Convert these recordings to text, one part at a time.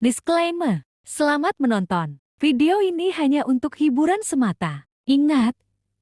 Disclaimer, selamat menonton. Video ini hanya untuk hiburan semata. Ingat,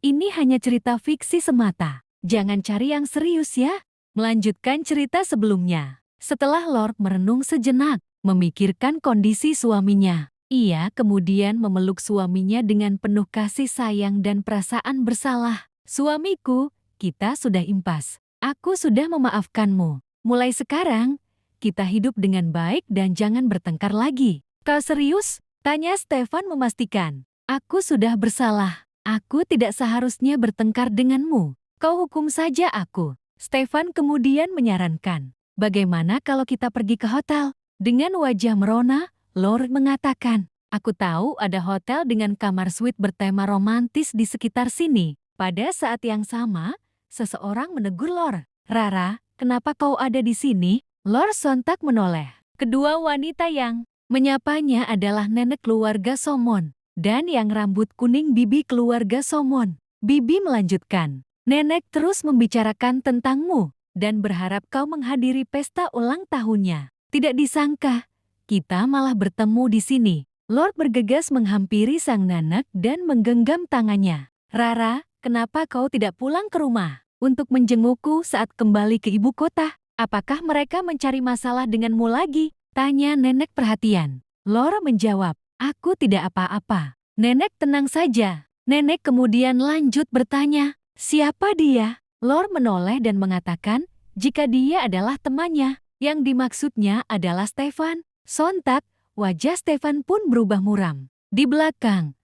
ini hanya cerita fiksi semata. Jangan cari yang serius ya. Melanjutkan cerita sebelumnya. Setelah Lord merenung sejenak, memikirkan kondisi suaminya, ia kemudian memeluk suaminya dengan penuh kasih sayang dan perasaan bersalah. Suamiku, kita sudah impas. Aku sudah memaafkanmu. Mulai sekarang, kita hidup dengan baik dan jangan bertengkar lagi. Kau serius? Tanya Stefan memastikan. Aku sudah bersalah. Aku tidak seharusnya bertengkar denganmu. Kau hukum saja aku. Stefan kemudian menyarankan. Bagaimana kalau kita pergi ke hotel? Dengan wajah merona, Lord mengatakan. Aku tahu ada hotel dengan kamar suite bertema romantis di sekitar sini. Pada saat yang sama, seseorang menegur Lord. Rara, kenapa kau ada di sini? Lord sontak menoleh. Kedua wanita yang menyapanya adalah nenek keluarga Somon dan yang rambut kuning bibi keluarga Somon. Bibi melanjutkan, nenek terus membicarakan tentangmu dan berharap kau menghadiri pesta ulang tahunnya. Tidak disangka, kita malah bertemu di sini. Lord bergegas menghampiri sang nenek dan menggenggam tangannya. Rara, kenapa kau tidak pulang ke rumah untuk menjengukku saat kembali ke ibu kota? Apakah mereka mencari masalah denganmu lagi? Tanya nenek perhatian. Laura menjawab, aku tidak apa-apa. Nenek tenang saja. Nenek kemudian lanjut bertanya, siapa dia? Laura menoleh dan mengatakan, jika dia adalah temannya. Yang dimaksudnya adalah Stefan. Sontak, wajah Stefan pun berubah muram. Di belakang,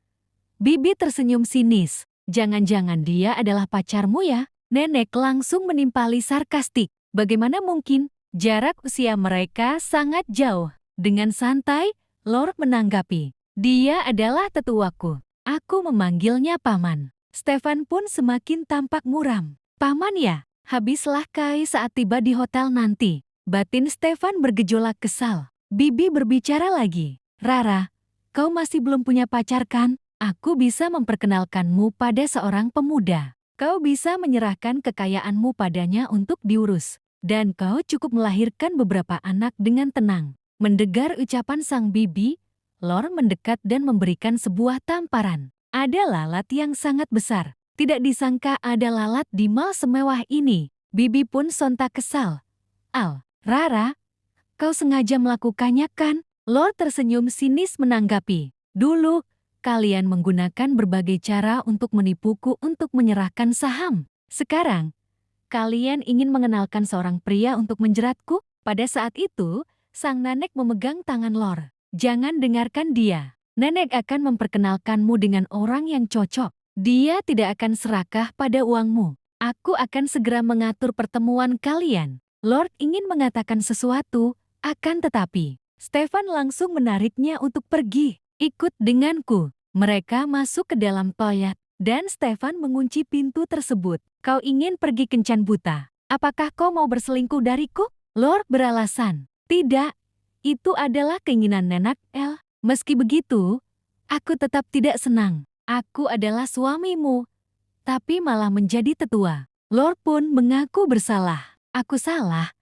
Bibi tersenyum sinis. Jangan-jangan dia adalah pacarmu ya? Nenek langsung menimpali sarkastik. Bagaimana mungkin? Jarak usia mereka sangat jauh. Dengan santai, Lord menanggapi. Dia adalah tetuaku. Aku memanggilnya paman. Stefan pun semakin tampak muram. Paman ya? Habislah kai saat tiba di hotel nanti. Batin Stefan bergejolak kesal. Bibi berbicara lagi. Rara, kau masih belum punya pacar kan? Aku bisa memperkenalkanmu pada seorang pemuda. Kau bisa menyerahkan kekayaanmu padanya untuk diurus. Dan kau cukup melahirkan beberapa anak dengan tenang. Mendengar ucapan sang bibi, Lord mendekat dan memberikan sebuah tamparan. Ada lalat yang sangat besar. Tidak disangka ada lalat di mal semewah ini. Bibi pun sontak kesal. Rara, kau sengaja melakukannya kan? Lord tersenyum sinis menanggapi. Dulu, kalian menggunakan berbagai cara untuk menipuku untuk menyerahkan saham. Sekarang, kalian ingin mengenalkan seorang pria untuk menjeratku? Pada saat itu, sang nenek memegang tangan Lord. Jangan dengarkan dia. Nenek akan memperkenalkanmu dengan orang yang cocok. Dia tidak akan serakah pada uangmu. Aku akan segera mengatur pertemuan kalian. Lord ingin mengatakan sesuatu, akan tetapi, Stefan langsung menariknya untuk pergi. Ikut denganku. Mereka masuk ke dalam toilet. Dan Stefan mengunci pintu tersebut. Kau ingin pergi kencan buta? Apakah kau mau berselingkuh dariku? Lord beralasan. Tidak, itu adalah keinginan nenek El. Meski begitu, aku tetap tidak senang. Aku adalah suamimu, tapi malah menjadi tetua. Lord pun mengaku bersalah. Aku salah.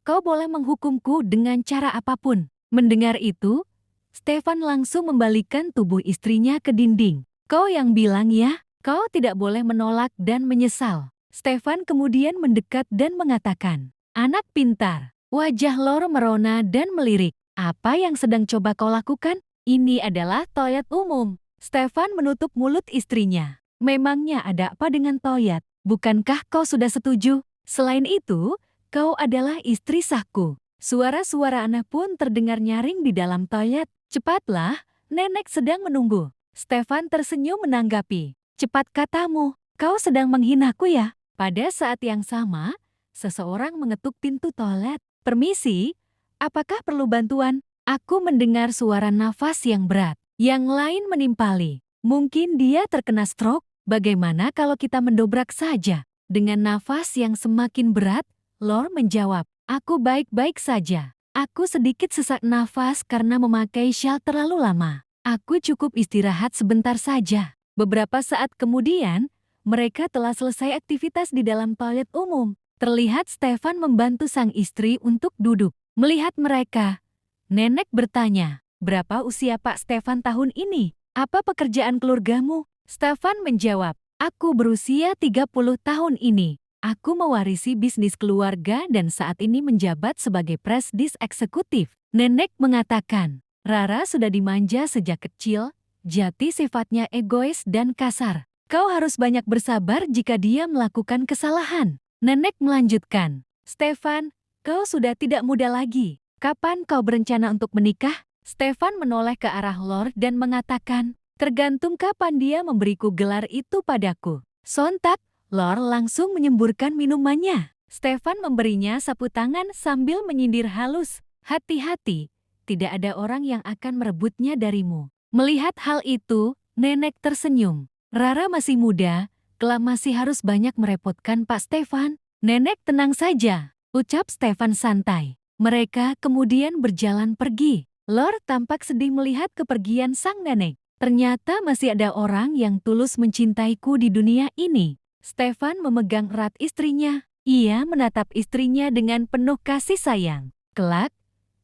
Kau boleh menghukumku dengan cara apapun. Mendengar itu, Stefan langsung membalikkan tubuh istrinya ke dinding. Kau yang bilang ya, kau tidak boleh menolak dan menyesal. Stefan kemudian mendekat dan mengatakan, anak pintar. Wajah Lord merona dan melirik. Apa yang sedang coba kau lakukan? Ini adalah toilet umum. Stefan menutup mulut istrinya. Memangnya ada apa dengan toilet? Bukankah kau sudah setuju? Selain itu, kau adalah istri sahku. Suara-suara anak pun terdengar nyaring di dalam toilet. Cepatlah, nenek sedang menunggu. Stefan tersenyum menanggapi. Cepat katamu, kau sedang menghinaku ya? Pada saat yang sama, seseorang mengetuk pintu toilet. Permisi, apakah perlu bantuan? Aku mendengar suara nafas yang berat. Yang lain menimpali. Mungkin dia terkena stroke. Bagaimana kalau kita mendobrak saja? Dengan nafas yang semakin berat, Lord menjawab, aku baik-baik saja. Aku sedikit sesak nafas karena memakai syal terlalu lama. Aku cukup istirahat sebentar saja. Beberapa saat kemudian, mereka telah selesai aktivitas di dalam toilet umum. Terlihat Stefan membantu sang istri untuk duduk. Melihat mereka, Nenek bertanya, berapa usia Pak Stefan tahun ini? Apa pekerjaan keluargamu? Stefan menjawab, aku berusia 30 tahun ini. Aku mewarisi bisnis keluarga dan saat ini menjabat sebagai presdis eksekutif. Nenek mengatakan, Rara sudah dimanja sejak kecil, jati sifatnya egois dan kasar. Kau harus banyak bersabar jika dia melakukan kesalahan. Nenek melanjutkan, Stefan, kau sudah tidak muda lagi. Kapan kau berencana untuk menikah? Stefan menoleh ke arah Lord dan mengatakan, tergantung kapan dia memberiku gelar itu padaku. Sontak, Lord langsung menyemburkan minumannya. Stefan memberinya sapu tangan sambil menyindir halus. Hati-hati, tidak ada orang yang akan merebutnya darimu. Melihat hal itu, nenek tersenyum. Rara masih muda, kelak masih harus banyak merepotkan Pak Stefan. Nenek tenang saja, ucap Stefan santai. Mereka kemudian berjalan pergi. Lord tampak sedih melihat kepergian sang nenek. Ternyata masih ada orang yang tulus mencintaiku di dunia ini. Stefan memegang erat istrinya. Ia menatap istrinya dengan penuh kasih sayang. Kelak,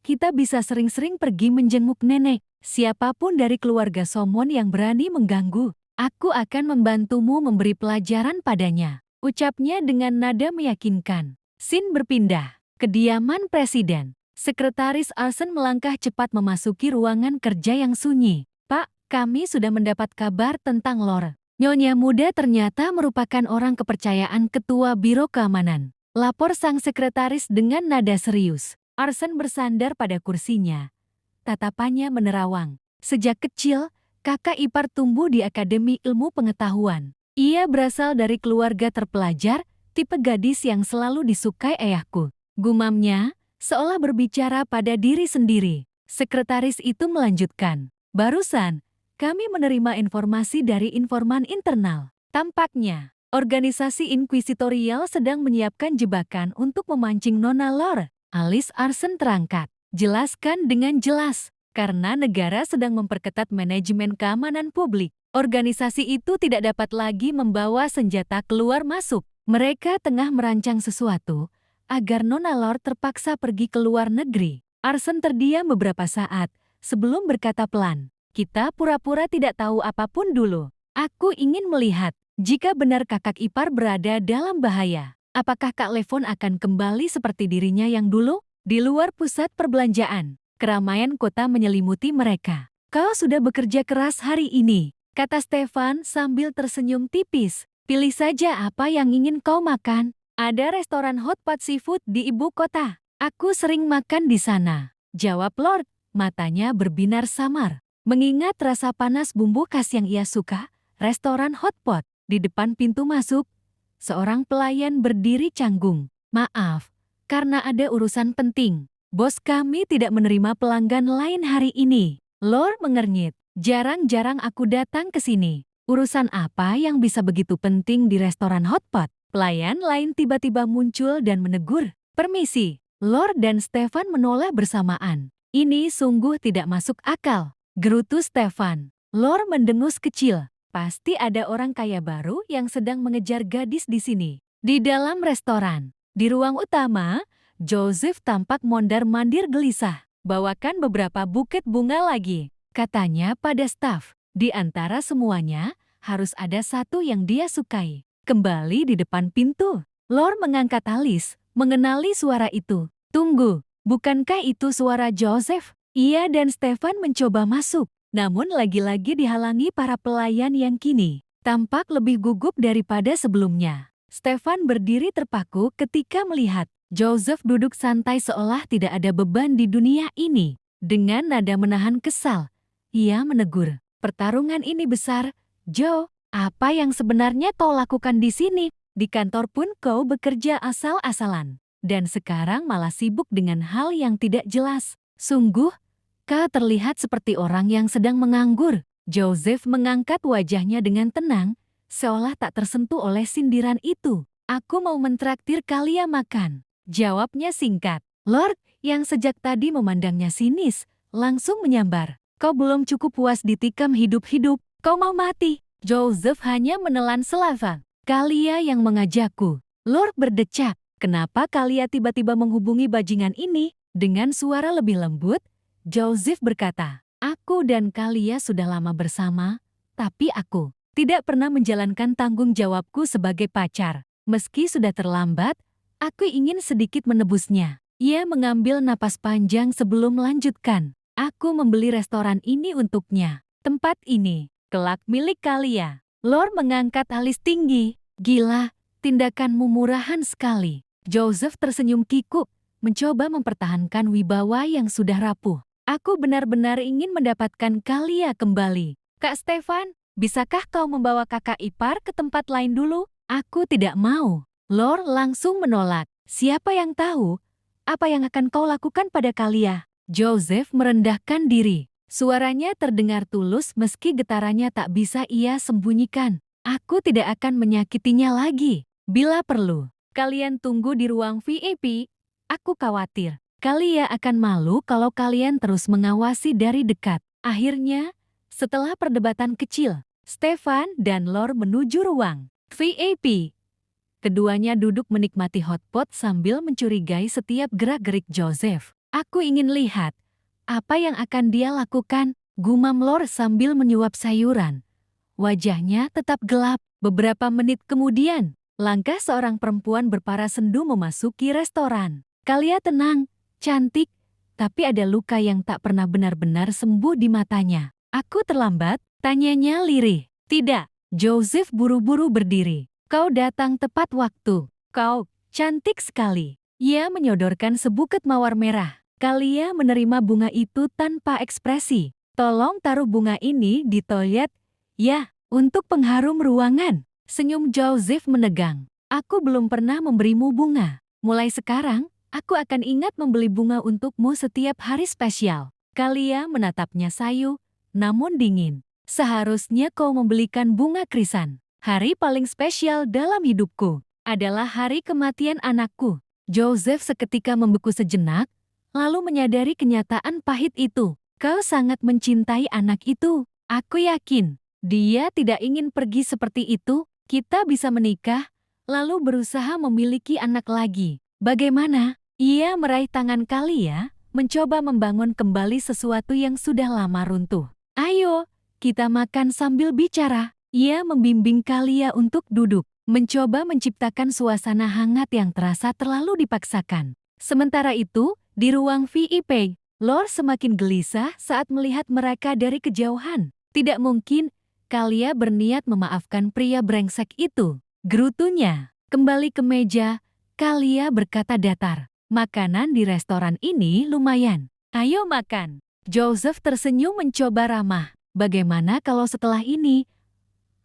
kita bisa sering-sering pergi menjenguk nenek. Siapapun dari keluarga Somon yang berani mengganggu, aku akan membantumu memberi pelajaran padanya. Ucapnya dengan nada meyakinkan. Scene berpindah. Kediaman Presiden. Sekretaris Arsen melangkah cepat memasuki ruangan kerja yang sunyi. Pak, kami sudah mendapat kabar tentang Lord. Nyonya muda ternyata merupakan orang kepercayaan Ketua Biro Keamanan. Lapor sang sekretaris dengan nada serius. Arsen bersandar pada kursinya. Tatapannya menerawang. Sejak kecil, kakak ipar tumbuh di Akademi Ilmu Pengetahuan. Ia berasal dari keluarga terpelajar, tipe gadis yang selalu disukai ayahku. Gumamnya, seolah berbicara pada diri sendiri. Sekretaris itu melanjutkan, barusan, kami menerima informasi dari informan internal. Tampaknya, organisasi inkuisitorial sedang menyiapkan jebakan untuk memancing Nona Lore. Alis Arsen terangkat. Jelaskan dengan jelas, karena negara sedang memperketat manajemen keamanan publik. Organisasi itu tidak dapat lagi membawa senjata keluar masuk. Mereka tengah merancang sesuatu agar Nona Lore terpaksa pergi ke luar negeri. Arsen terdiam beberapa saat sebelum berkata pelan, kita pura-pura tidak tahu apapun dulu. Aku ingin melihat, jika benar kakak ipar berada dalam bahaya, apakah Kak Levon akan kembali seperti dirinya yang dulu? Di luar pusat perbelanjaan, keramaian kota menyelimuti mereka. Kau sudah bekerja keras hari ini, kata Stefan sambil tersenyum tipis. Pilih saja apa yang ingin kau makan. Ada restoran hotpot seafood di ibu kota. Aku sering makan di sana, jawab Lord, matanya berbinar samar. Mengingat rasa panas bumbu khas yang ia suka, restoran hotpot di depan pintu masuk, seorang pelayan berdiri canggung. Maaf, karena ada urusan penting. Bos kami tidak menerima pelanggan lain hari ini. Lord mengernyit, jarang-jarang aku datang ke sini. Urusan apa yang bisa begitu penting di restoran hotpot? Pelayan lain tiba-tiba muncul dan menegur. Permisi, Lord dan Stefan menoleh bersamaan. Ini sungguh tidak masuk akal, gerutu Stefan. Lord mendengus kecil. Pasti ada orang kaya baru yang sedang mengejar gadis di sini. Di dalam restoran, di ruang utama, Joseph tampak mondar-mandir gelisah. Bawakan beberapa buket bunga lagi, katanya pada staf. Di antara semuanya, harus ada satu yang dia sukai. Kembali di depan pintu, Lord mengangkat alis, mengenali suara itu. Tunggu, bukankah itu suara Joseph? Ia dan Stefan mencoba masuk, namun lagi-lagi dihalangi para pelayan yang kini tampak lebih gugup daripada sebelumnya. Stefan berdiri terpaku ketika melihat Joseph duduk santai seolah tidak ada beban di dunia ini. Dengan nada menahan kesal, ia menegur, pertarungan ini besar, Joe. Apa yang sebenarnya kau lakukan di sini? Di kantor pun kau bekerja asal-asalan. Dan sekarang malah sibuk dengan hal yang tidak jelas. Sungguh, kau terlihat seperti orang yang sedang menganggur. Joseph mengangkat wajahnya dengan tenang, seolah tak tersentuh oleh sindiran itu. Aku mau mentraktir kalian makan. Jawabnya singkat. Lord, yang sejak tadi memandangnya sinis, langsung menyambar. Kau belum cukup puas ditikam hidup-hidup, kau mau mati. Joseph hanya menelan selava. Kalia yang mengajakku. Lord berdecak. Kenapa Kalia tiba-tiba menghubungi bajingan ini? Dengan suara lebih lembut, Joseph berkata, "Aku dan Kalia sudah lama bersama, tapi aku tidak pernah menjalankan tanggung jawabku sebagai pacar. Meski sudah terlambat, aku ingin sedikit menebusnya." Ia mengambil napas panjang sebelum melanjutkan. "Aku membeli restoran ini untuknya. Tempat ini kelak milik Kalia." Lord mengangkat alis tinggi. "Gila, tindakanmu murahan sekali." Joseph tersenyum kikuk, mencoba mempertahankan wibawa yang sudah rapuh. "Aku benar-benar ingin mendapatkan Kalia kembali. Kak Stefan, bisakah kau membawa kakak ipar ke tempat lain dulu?" "Aku tidak mau." Lord langsung menolak. "Siapa yang tahu apa yang akan kau lakukan pada Kalia?" Joseph merendahkan diri. Suaranya terdengar tulus meski getarannya tak bisa ia sembunyikan. "Aku tidak akan menyakitinya lagi. Bila perlu, kalian tunggu di ruang VIP. Aku khawatir Kalia akan malu kalau kalian terus mengawasi dari dekat." Akhirnya, setelah perdebatan kecil, Stefan dan Lord menuju ruang VIP. Keduanya duduk menikmati hotpot sambil mencurigai setiap gerak-gerik Joseph. "Aku ingin lihat apa yang akan dia lakukan," gumam Lord sambil menyuap sayuran. Wajahnya tetap gelap. Beberapa menit kemudian, langkah seorang perempuan berparas sendu memasuki restoran. "Kalia tenang, cantik, tapi ada luka yang tak pernah benar-benar sembuh di matanya." "Aku terlambat?" tanyanya lirih. "Tidak." Joseph buru-buru berdiri. "Kau datang tepat waktu. Kau cantik sekali." Ia menyodorkan sebuket mawar merah. Kalia menerima bunga itu tanpa ekspresi. "Tolong taruh bunga ini di toilet, ya, untuk pengharum ruangan." Senyum Joseph menegang. "Aku belum pernah memberimu bunga. Mulai sekarang, aku akan ingat membeli bunga untukmu setiap hari spesial." Kalia menatapnya sayu, namun dingin. "Seharusnya kau membelikan bunga krisan. Hari paling spesial dalam hidupku adalah hari kematian anakku." Joseph seketika membeku sejenak, lalu menyadari kenyataan pahit itu. "Kau sangat mencintai anak itu. Aku yakin dia tidak ingin pergi seperti itu. Kita bisa menikah, lalu berusaha memiliki anak lagi. Bagaimana?" Ia meraih tangan Kalia, mencoba membangun kembali sesuatu yang sudah lama runtuh. "Ayo, kita makan sambil bicara." Ia membimbing Kalia untuk duduk, mencoba menciptakan suasana hangat yang terasa terlalu dipaksakan. Sementara itu, di ruang VIP, Lord semakin gelisah saat melihat mereka dari kejauhan. Tidak mungkin Kalia berniat memaafkan pria brengsek itu, gerutunya. Kembali ke meja, Kalia berkata datar, "Makanan di restoran ini lumayan. Ayo makan." Joseph tersenyum mencoba ramah. "Bagaimana kalau setelah ini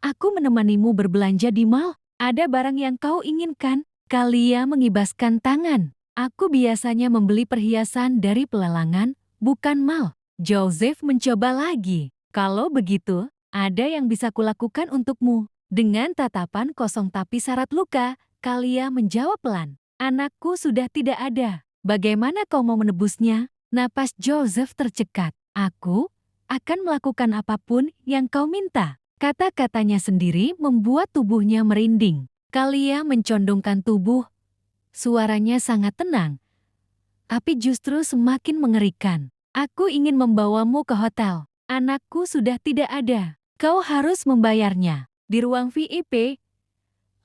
aku menemanimu berbelanja di mall? Ada barang yang kau inginkan?" Kalia mengibaskan tangan. "Aku biasanya membeli perhiasan dari pelelangan, bukan mall." Joseph mencoba lagi. "Kalau begitu, ada yang bisa kulakukan untukmu." Dengan tatapan kosong tapi syarat luka, Kalia menjawab pelan. "Anakku sudah tidak ada. Bagaimana kau mau menebusnya?" Napas Joseph tercekat. "Aku akan melakukan apapun yang kau minta." Kata-katanya sendiri membuat tubuhnya merinding. Kalia mencondongkan tubuh. Suaranya sangat tenang, tapi justru semakin mengerikan. "Aku ingin membawamu ke hotel. Anakku sudah tidak ada. Kau harus membayarnya." Di ruang VIP,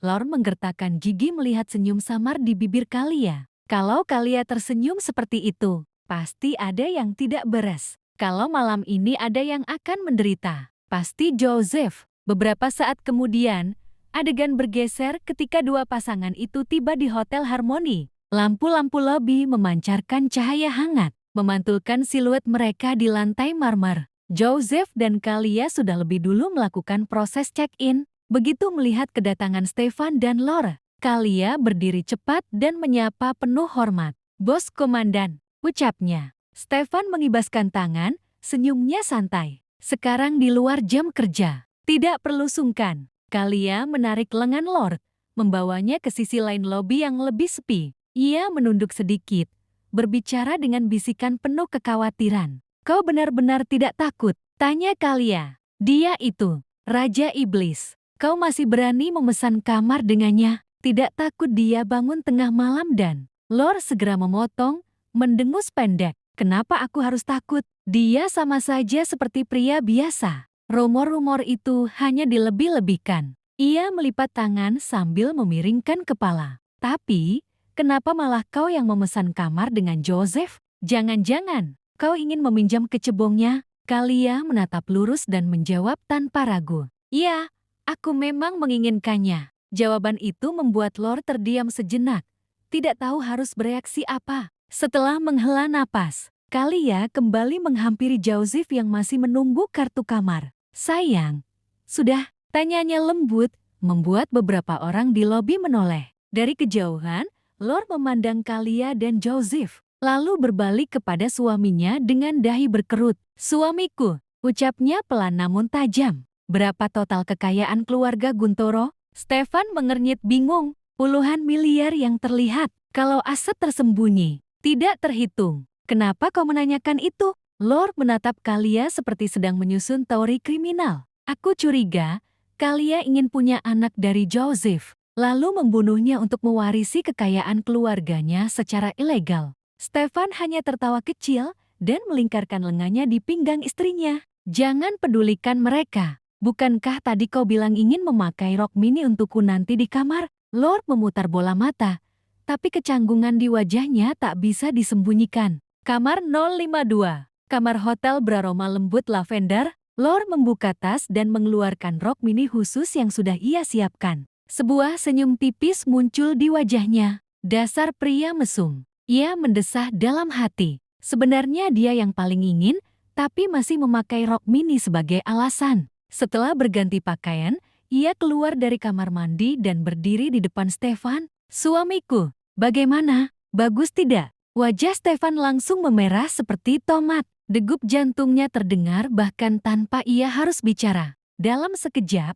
Lord menggertakkan gigi melihat senyum samar di bibir Kalia. Kalau Kalia tersenyum seperti itu, pasti ada yang tidak beres. Kalau malam ini ada yang akan menderita, pasti Joseph. Beberapa saat kemudian, adegan bergeser ketika dua pasangan itu tiba di Hotel Harmony. Lampu-lampu lobi memancarkan cahaya hangat, memantulkan siluet mereka di lantai marmer. Joseph dan Kalia sudah lebih dulu melakukan proses check-in. Begitu melihat kedatangan Stefan dan Lord, Kalia berdiri cepat dan menyapa penuh hormat. "Bos Komandan," ucapnya. Stefan mengibaskan tangan, senyumnya santai. "Sekarang di luar jam kerja. Tidak perlu sungkan." Kalia menarik lengan Lord, membawanya ke sisi lain lobi yang lebih sepi. Ia menunduk sedikit, berbicara dengan bisikan penuh kekhawatiran. "Kau benar-benar tidak takut?" tanya Kalia. "Dia itu Raja Iblis. Kau masih berani memesan kamar dengannya? Tidak takut dia bangun tengah malam dan..." Lord segera memotong, mendengus pendek. Kenapa aku harus takut? Dia sama saja seperti pria biasa. Rumor-rumor itu hanya dilebih-lebihkan. Ia melipat tangan sambil memiringkan kepala. Tapi, kenapa malah kau yang memesan kamar dengan Joseph? Jangan-jangan kau ingin meminjam kecebongnya? Kalia menatap lurus dan menjawab tanpa ragu. Iya, aku memang menginginkannya. Jawaban itu membuat Lord terdiam sejenak. Tidak tahu harus bereaksi apa. Setelah menghela napas, Kalia kembali menghampiri Joseph yang masih menunggu kartu kamar. Sayang, sudah, tanyanya lembut, membuat beberapa orang di lobi menoleh. Dari kejauhan, Lord memandang Kalia dan Joseph, lalu berbalik kepada suaminya dengan dahi berkerut. Suamiku, ucapnya pelan namun tajam. Berapa total kekayaan keluarga Guntoro? Stefan mengernyit bingung. Puluhan miliar yang terlihat, kalau aset tersembunyi, tidak terhitung. Kenapa kau menanyakan itu? Lord menatap Kalia seperti sedang menyusun teori kriminal. Aku curiga, Kalia ingin punya anak dari Joseph, lalu membunuhnya untuk mewarisi kekayaan keluarganya secara ilegal. Stefan hanya tertawa kecil dan melingkarkan lengannya di pinggang istrinya. Jangan pedulikan mereka. Bukankah tadi kau bilang ingin memakai rok mini untukku nanti di kamar? Lord memutar bola mata, tapi kecanggungan di wajahnya tak bisa disembunyikan. Kamar 052, kamar hotel beraroma lembut lavender. Lord membuka tas dan mengeluarkan rok mini khusus yang sudah ia siapkan. Sebuah senyum tipis muncul di wajahnya. Dasar pria mesum. Ia mendesah dalam hati. Sebenarnya dia yang paling ingin, tapi masih memakai rok mini sebagai alasan. Setelah berganti pakaian, ia keluar dari kamar mandi dan berdiri di depan Stefan. Suamiku, bagaimana? Bagus tidak? Wajah Stefan langsung memerah seperti tomat. Degup jantungnya terdengar bahkan tanpa ia harus bicara. Dalam sekejap,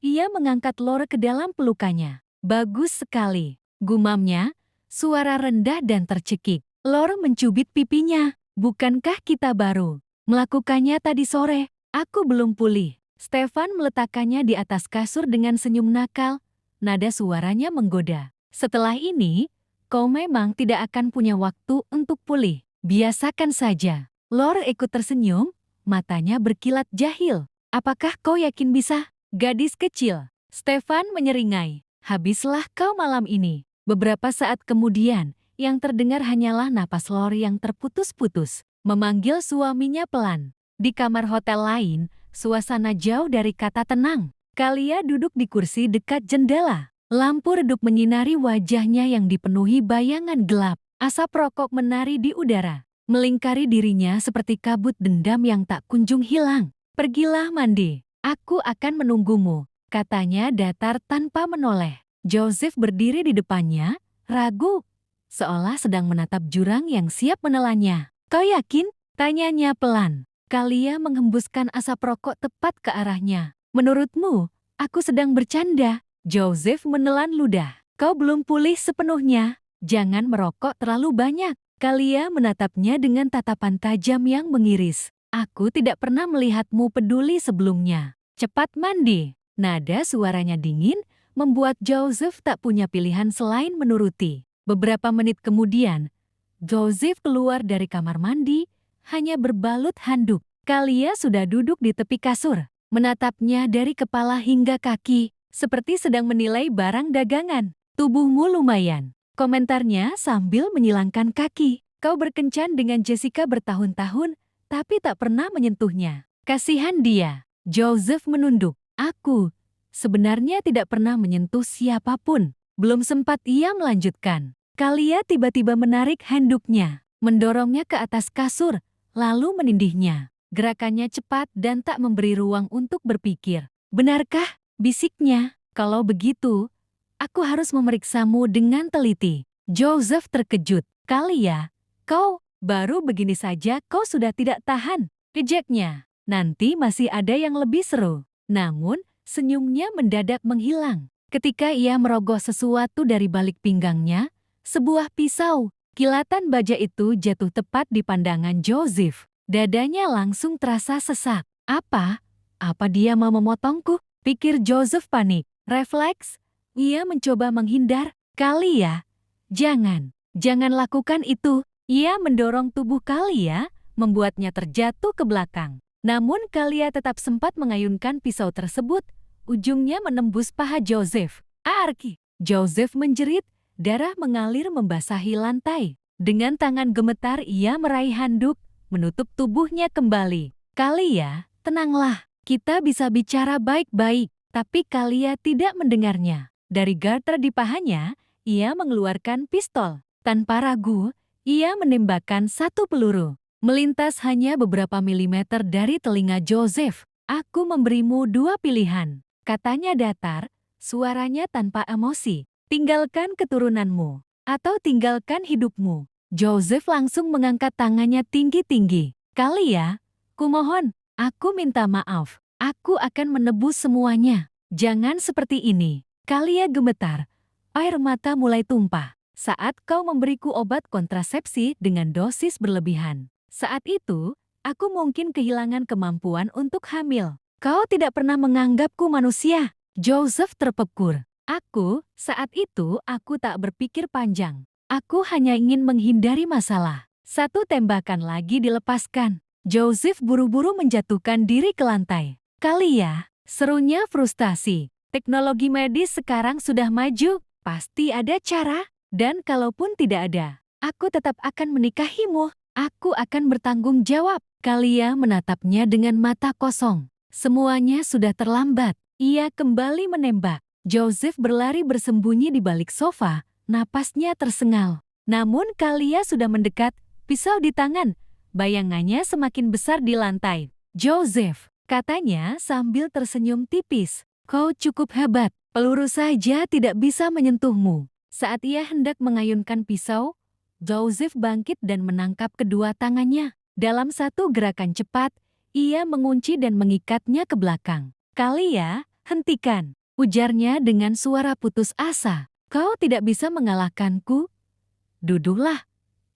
ia mengangkat Lore ke dalam pelukannya. Bagus sekali, gumamnya, suara rendah dan tercekik. Lore mencubit pipinya. Bukankah kita baru melakukannya tadi sore? Aku belum pulih. Stefan meletakkannya di atas kasur dengan senyum nakal. Nada suaranya menggoda. Setelah ini, kau memang tidak akan punya waktu untuk pulih. Biasakan saja. Lore ikut tersenyum, matanya berkilat jahil. Apakah kau yakin bisa? Gadis kecil. Stefan menyeringai. Habislah kau malam ini. Beberapa saat kemudian, yang terdengar hanyalah napas Lore yang terputus-putus. Memanggil suaminya pelan. Di kamar hotel lain, suasana jauh dari kata tenang. Kalia duduk di kursi dekat jendela. Lampu redup menyinari wajahnya yang dipenuhi bayangan gelap. Asap rokok menari di udara, melingkari dirinya seperti kabut dendam yang tak kunjung hilang. Pergilah mandi, aku akan menunggumu, katanya datar tanpa menoleh. Joseph berdiri di depannya, ragu, seolah sedang menatap jurang yang siap menelannya. Kau yakin? Tanyanya pelan. Kalia menghembuskan asap rokok tepat ke arahnya. Menurutmu, aku sedang bercanda? Joseph menelan ludah. Kau belum pulih sepenuhnya. Jangan merokok terlalu banyak. Kalia menatapnya dengan tatapan tajam yang mengiris. Aku tidak pernah melihatmu peduli sebelumnya. Cepat mandi. Nada suaranya dingin, membuat Joseph tak punya pilihan selain menuruti. Beberapa menit kemudian, Joseph keluar dari kamar mandi, hanya berbalut handuk. Kalia sudah duduk di tepi kasur, menatapnya dari kepala hingga kaki, seperti sedang menilai barang dagangan. Tubuhmu lumayan, komentarnya sambil menyilangkan kaki. Kau berkencan dengan Jessica bertahun-tahun, tapi tak pernah menyentuhnya. Kasihan dia. Joseph menunduk. Aku sebenarnya tidak pernah menyentuh siapapun. Belum sempat ia melanjutkan. Kalia tiba-tiba menarik handuknya, mendorongnya ke atas kasur, lalu menindihnya. Gerakannya cepat dan tak memberi ruang untuk berpikir. Benarkah? Bisiknya. Kalau begitu, aku harus memeriksamu dengan teliti. Joseph terkejut. Kalia, kau baru begini saja kau sudah tidak tahan. Kejeknya. Nanti masih ada yang lebih seru. Namun, senyumnya mendadak menghilang. Ketika ia merogoh sesuatu dari balik pinggangnya, sebuah pisau. Kilatan baja itu jatuh tepat di pandangan Joseph. Dadanya langsung terasa sesak. Apa? Apa dia mau memotongku? Pikir Joseph panik. Refleks, ia mencoba menghindar. Kalia, jangan lakukan itu. Ia mendorong tubuh Kalia, membuatnya terjatuh ke belakang. Namun Kalia tetap sempat mengayunkan pisau tersebut, ujungnya menembus paha Joseph. Arki! Joseph menjerit, darah mengalir membasahi lantai. Dengan tangan gemetar ia meraih handuk, menutup tubuhnya kembali. Kalia, tenanglah, kita bisa bicara baik-baik. Tapi Kalia tidak mendengarnya. Dari garter di pahanya, ia mengeluarkan pistol. Tanpa ragu, ia menembakkan satu peluru. Melintas hanya beberapa milimeter dari telinga Joseph. Aku memberimu dua pilihan, katanya datar, suaranya tanpa emosi. Tinggalkan keturunanmu, atau tinggalkan hidupmu. Joseph langsung mengangkat tangannya tinggi-tinggi. Kalia, kumohon, aku minta maaf. Aku akan menebus semuanya. Jangan seperti ini. Kalia gemetar. Air mata mulai tumpah saat kau memberiku obat kontrasepsi dengan dosis berlebihan. Saat itu, aku mungkin kehilangan kemampuan untuk hamil. Kau tidak pernah menganggapku manusia. Joseph terpekur. Saat itu aku tak berpikir panjang. Aku hanya ingin menghindari masalah. Satu tembakan lagi dilepaskan. Joseph buru-buru menjatuhkan diri ke lantai. Kalia, serunya frustasi. Teknologi medis sekarang sudah maju. Pasti ada cara. Dan kalaupun tidak ada, aku tetap akan menikahimu. Aku akan bertanggung jawab. Kalia menatapnya dengan mata kosong. Semuanya sudah terlambat. Ia kembali menembak. Joseph berlari bersembunyi di balik sofa, napasnya tersengal. Namun Kalia sudah mendekat, pisau di tangan. Bayangannya semakin besar di lantai. Joseph, katanya sambil tersenyum tipis. Kau cukup hebat, peluru saja tidak bisa menyentuhmu. Saat ia hendak mengayunkan pisau, Joseph bangkit dan menangkap kedua tangannya. Dalam satu gerakan cepat, ia mengunci dan mengikatnya ke belakang. Kalia, hentikan, ujarnya dengan suara putus asa. Kau tidak bisa mengalahkanku. Duduklah.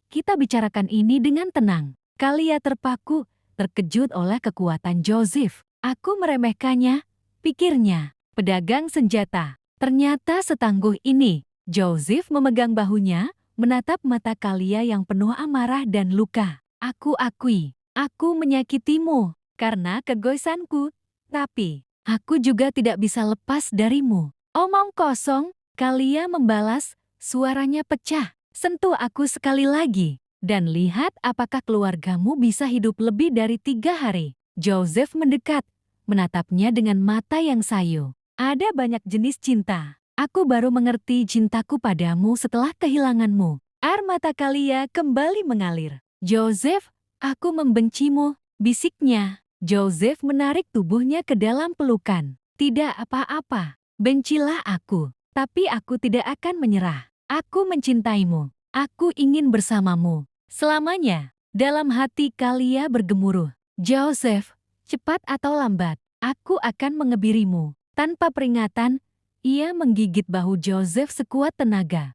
Kita bicarakan ini dengan tenang. Kalia terpaku, terkejut oleh kekuatan Joseph. Aku meremehkannya, pikirnya. Pedagang senjata. Ternyata setangguh ini. Joseph memegang bahunya, menatap mata Kalia yang penuh amarah dan luka. Aku akui, aku menyakitimu karena kegoisanku, tapi aku juga tidak bisa lepas darimu. Omong kosong, Kalia membalas, suaranya pecah. Sentuh aku sekali lagi, dan lihat apakah keluargamu bisa hidup lebih dari 3 hari. Joseph mendekat, menatapnya dengan mata yang sayu. Ada banyak jenis cinta. Aku baru mengerti cintaku padamu setelah kehilanganmu. Air mata Kalia kembali mengalir. Joseph, aku membencimu, bisiknya. Joseph menarik tubuhnya ke dalam pelukan. Tidak apa-apa, bencilah aku. Tapi aku tidak akan menyerah. Aku mencintaimu. Aku ingin bersamamu. Selamanya. Dalam hati Kalia bergemuruh. Joseph, cepat atau lambat, aku akan mengebirimu. Tanpa peringatan, ia menggigit bahu Joseph sekuat tenaga.